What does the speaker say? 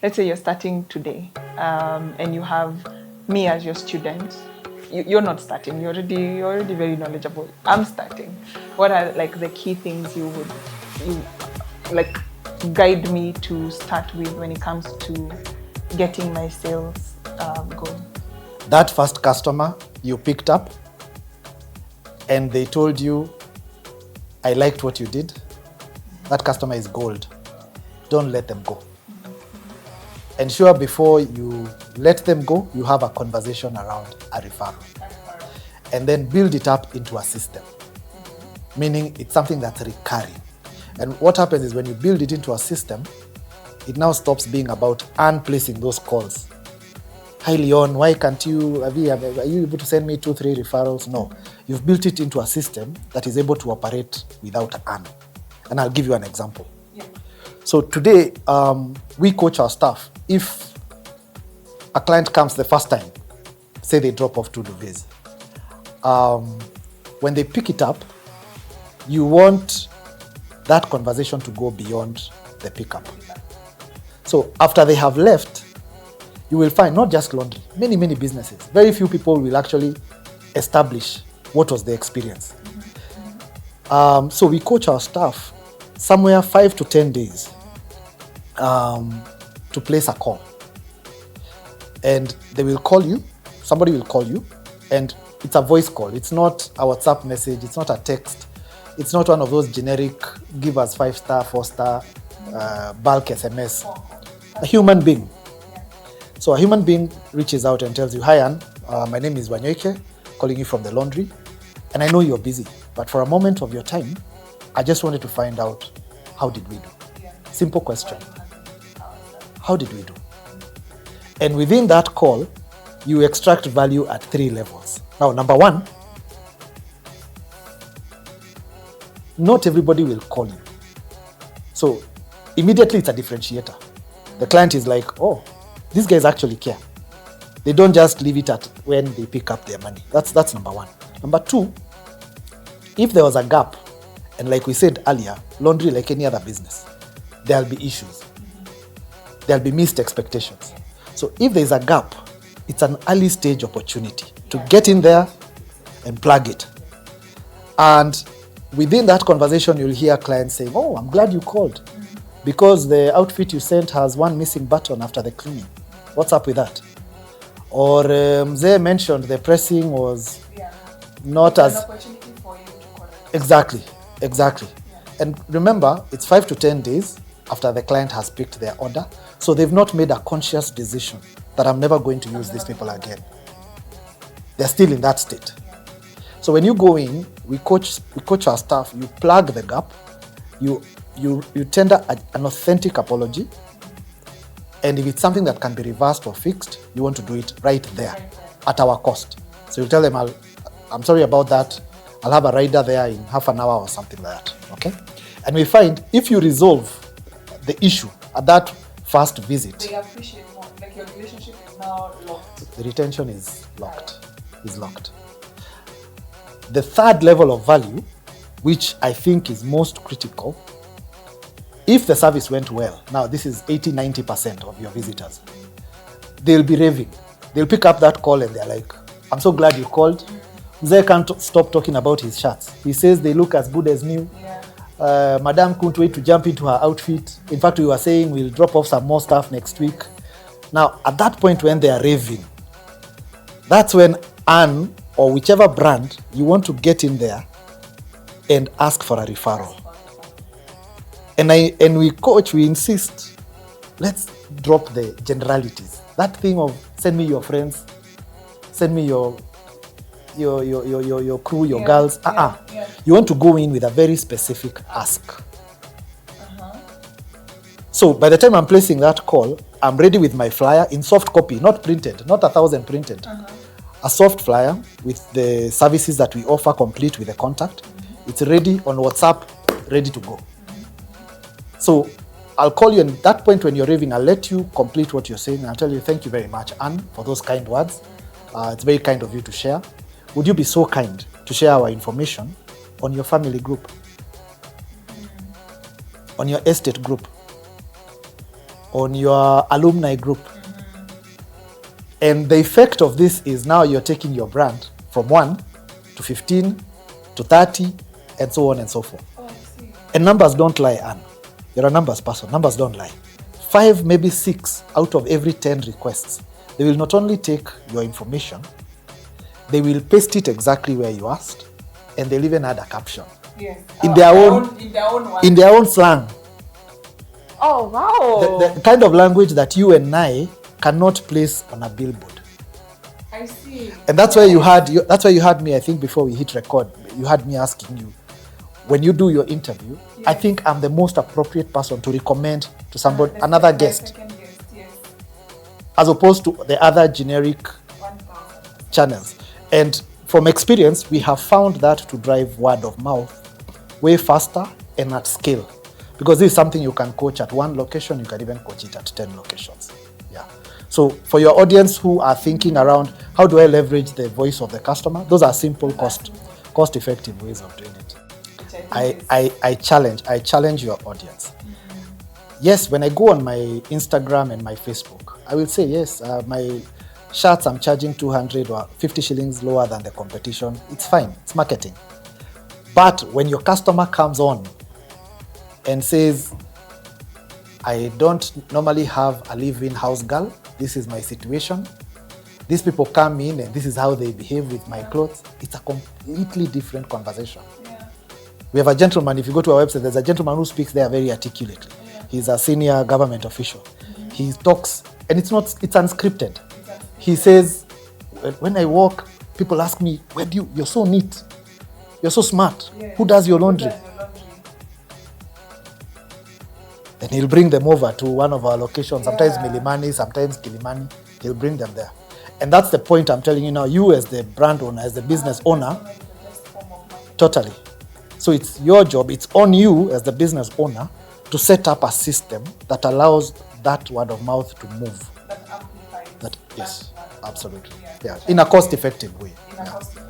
let's say you're starting today, and you have me as your student. You're not starting. You're already very knowledgeable. I'm starting. What are like the key things you like guide me to start with when it comes to getting my sales going? That first customer you picked up and they told you, I liked what you did, that customer is gold. Don't let them go. Ensure before you let them go, you have a conversation around a referral. And then build it up into a system, meaning it's something that's recurring. And what happens is when you build it into a system, it now stops being about placing those calls. Hi Leon, why can't you, are you able to send me 2-3 referrals? No, you've built it into a system that is able to operate without an. And I'll give you an example. Yeah. So today, we coach our staff. If a client comes the first time, say they drop off 2 duvets, when they pick it up, you want that conversation to go beyond the pickup. So after they have left, you will find not just laundry, many businesses. Very few people will actually establish what was the experience. So we coach our staff somewhere 5 to 10 days to place a call. And they will call you, somebody will call you, and it's a voice call. It's not a WhatsApp message, it's not a text. It's not one of those generic, give us 5-star, 4-star, bulk SMS. A human being. So a human being reaches out and tells you, hi Anne, my name is Wanyoike, calling you from the laundry, and I know you're busy, but for a moment of your time, I just wanted to find out, how did we do? Simple question. How did we do? And within that call, you extract value at 3 levels. Now, number 1, not everybody will call you. So immediately it's a differentiator. The client is like, oh, these guys actually care. They don't just leave it at when they pick up their money. That's number 1. Number 2, if there was a gap, and like we said earlier, laundry, like any other business, there'll be issues. There'll be missed expectations. So if there's a gap, it's an early stage opportunity to get in there and plug it. And within that conversation, you'll hear clients saying, oh, I'm glad you called because the outfit you sent has one missing button after the cleaning. What's up with that? Or they mentioned the pressing was not it's as... an opportunity for you to correct. Exactly. Yeah. And remember, it's 5 to 10 days after the client has picked their order. So they've not made a conscious decision that I'm never going to use these people again. They're still in that state. So when you go in, we coach our staff, you plug the gap, you tender an authentic apology, and if it's something that can be reversed or fixed, you want to do it right there at our cost. So you tell them, I'm sorry about that, I'll have a rider there in half an hour or something like that, okay? And we find if you resolve the issue at that first visit, They appreciate more, like your relationship is now locked. the retention is locked. The third level of value, which I think is most critical, if the service went well, now this is 80-90% of your visitors, they'll be raving. They'll pick up that call and they're like, I'm so glad you called. Mzee can't stop talking about his shirts. He says they look as good as new. Madam couldn't wait to jump into her outfit. In fact, we were saying we'll drop off some more stuff next week. Now, at that point when they are raving, that's when Anne or whichever brand you want to get in there and ask for a referral. And we coach, we insist, let's drop the generalities. That thing of send me your friends, send me your crew, your girls. You want to go in with a very specific ask. So by the time I'm placing that call, I'm ready with my flyer in soft copy, not printed, not 1,000 printed. A soft flyer with the services that we offer complete with the contact. It's ready on WhatsApp, ready to go. So I'll call you, and at that point when you're raving, I'll let you complete what you're saying. I'll tell you, thank you very much, Anne, for those kind words. It's very kind of you to share. Would you be so kind to share our information on your family group, on your estate group? on your alumni group. And the effect of this is now you're taking your brand from 1 to 15 to 30 and so on and so forth. Oh, I see. And numbers don't lie, Anne. You're a numbers person. Numbers don't lie. 5, maybe 6 out of every 10 requests, they will not only take your information, they will paste it exactly where you asked, and they'll even add a caption. Yes. In their own words. in their own slang. Oh, wow. The kind of language that you and I cannot place on a billboard. I see. And that's why you had me, I think, before we hit record, you had me asking you, when you do your interview, yes. I think I'm the most appropriate person to recommend to somebody, another guest. Second guest, yes. As opposed to the other generic 1,000 channels. And from experience, we have found that to drive word of mouth way faster and at scale. Because this is something you can coach at 1 location, you can even coach it at 10 locations. Yeah. So for your audience who are thinking around, how do I leverage the voice of the customer? Those are simple, cost-effective ways of doing it. I challenge your audience. Yes, when I go on my Instagram and my Facebook, I will say, yes, my shirts I'm charging 200 or 50 shillings lower than the competition. It's fine, it's marketing. But when your customer comes on and says, I don't normally have a live-in house girl, this is my situation, these people come in and this is how they behave with my clothes, it's a completely different conversation. We have a gentleman, if you go to our website, there's a gentleman who speaks there very articulately. He's a senior government official. He talks, and it's unscripted. He says, when I walk, people ask me, you're so neat, you're so smart. Who does your laundry? Then he'll bring them over to one of our locations, sometimes Milimani, sometimes Kilimani. He'll bring them there. And that's the point I'm telling you now, you as the brand owner, as the business owner, totally. So it's your job, it's on you as the business owner to set up a system that allows that word of mouth to move. That amplifies. Yes, absolutely. Yeah, in a cost-effective way. In a cost-effective